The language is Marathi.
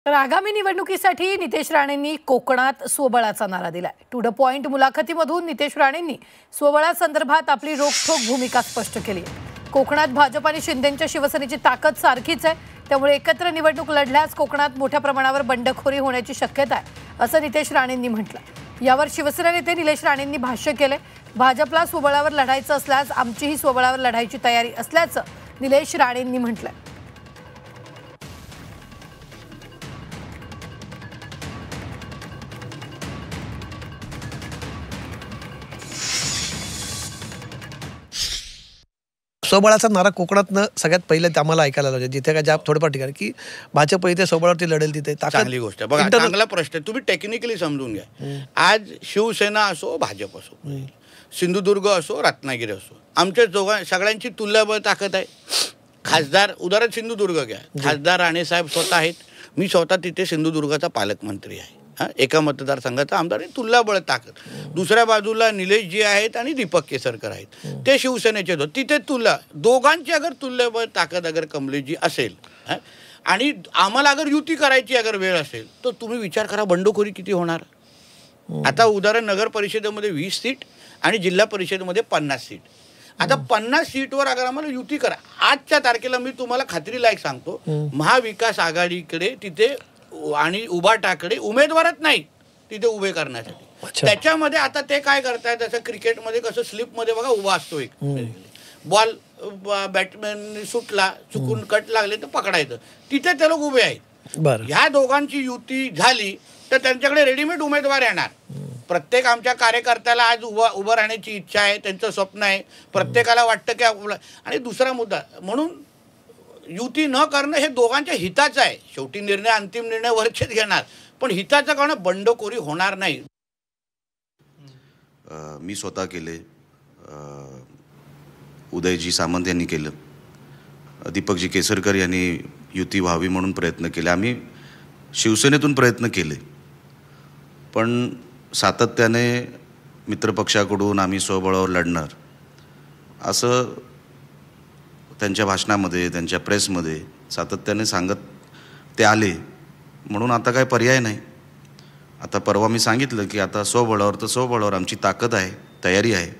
तर आगामी निवडणुकीसाठी नितेश राणेंनी कोकणात स्वबळाचा नारा दिलाय। टू द पॉइंट मुलाखतीमधून नितेश राणेंनी स्वबळासंदर्भात आपली रोखठोक भूमिका स्पष्ट केली आहे। कोकणात भाजप आणि शिंदेंच्या शिवसेनेची ताकद सारखीच आहे, त्यामुळे एकत्र निवडणूक लढल्यास कोकणात मोठ्या प्रमाणावर बंडखोरी होण्याची शक्यता आहे, असं नितेश राणेंनी म्हटलं। यावर शिवसेना नेते निलेश राणेंनी भाष्य केले। भाजपला स्वबळावर लढायचं असल्यास आमचीही स्वबळावर लढायची तयारी असल्याचं निलेश राणेंनी म्हटलंय। स्वबळाचा नारा कोकणातनं सगळ्यात पहिले आम्हाला ऐकायला लावले, जिथे काय ज्या थोडंफार ठिकाणी की भाजप इथे स्वबळावरती लढेल तिथे चांगली गोष्ट बघा। चांगला प्रश्न आहे, तुम्ही टेक्निकली समजून घ्या। आज शिवसेना असो, भाजप असो, सिंधुदुर्ग असो, रत्नागिरी असो, आमच्या सगळ्यांची तुल्यबळ ताकद आहे। खासदार उदाहरण सिंधुदुर्ग घ्या, खासदार राणेसाहेब स्वतः आहेत, मी स्वतः तिथे सिंधुदुर्गाचा पालकमंत्री आहे। एका मतदारसंघाचा आमदार तुल्यबळ ताकद। दुसऱ्या बाजूला निलेशजी आहेत आणि दीपक केसरकर आहेत, ते शिवसेनेचे होते, तिथे दोघांची अगर तुल्यबळ ताकद अगर कमलेशजी असेल आणि आम्हाला अगर युती करायची अगर वेळ असेल तर तुम्ही विचार करा बंडखोरी किती होणार। आता उदाहरण नगर परिषदेमध्ये 20 सीट आणि जिल्हा परिषदेमध्ये 50 सीट। आता 50 सीटवर अगर आम्हाला युती करा, आजच्या तारखेला मी तुम्हाला खात्रीला एक सांगतो, महाविकास आघाडीकडे तिथे आणि उभाटाकडे उमेदवारच नाही तिथे उभे करण्यासाठी। त्याच्यामध्ये आता ते काय करतायत, जसं क्रिकेटमध्ये कसं स्लिपमध्ये बघा उभा असतो, एक बॉल बॅट्समॅन सुटला चुकून कट लागले तर पकडायचं, तिथे ते लोक उभे आहेत। ह्या दोघांची युती झाली तर त्यांच्याकडे रेडीमेड उमेदवार येणार। प्रत्येक आमच्या कार्यकर्त्याला आज उभं राहण्याची इच्छा आहे, त्यांचं स्वप्न आहे, प्रत्येकाला वाटतं की आणि दुसरा मुद्दा म्हणून युती न करणं हे दोघांच्या हिताचं आहे। शेवटी निर्णय अंतिम निर्णय वरचेच घेणार, पण हिताचं करणं बंडखोरी होणार नाही। मी स्वतः केले, उदयजी सामंत यांनी केलं, दीपकजी केसरकर यांनी युती व्हावी म्हणून प्रयत्न केले, आम्ही शिवसेनेतून प्रयत्न केले, पण सातत्याने मित्रपक्षाकडून आम्ही स्वबळावर लढणार असं त्यांच्या भाषणामध्ये त्यांच्या प्रेसमध्ये सातत्याने सांगत ते आले, म्हणून आता काय पर्याय नाही। आता परवा मी सांगितलं की आता स्वबळावर तर स्वबळावर आमची ताकद आहे, तयारी आहे।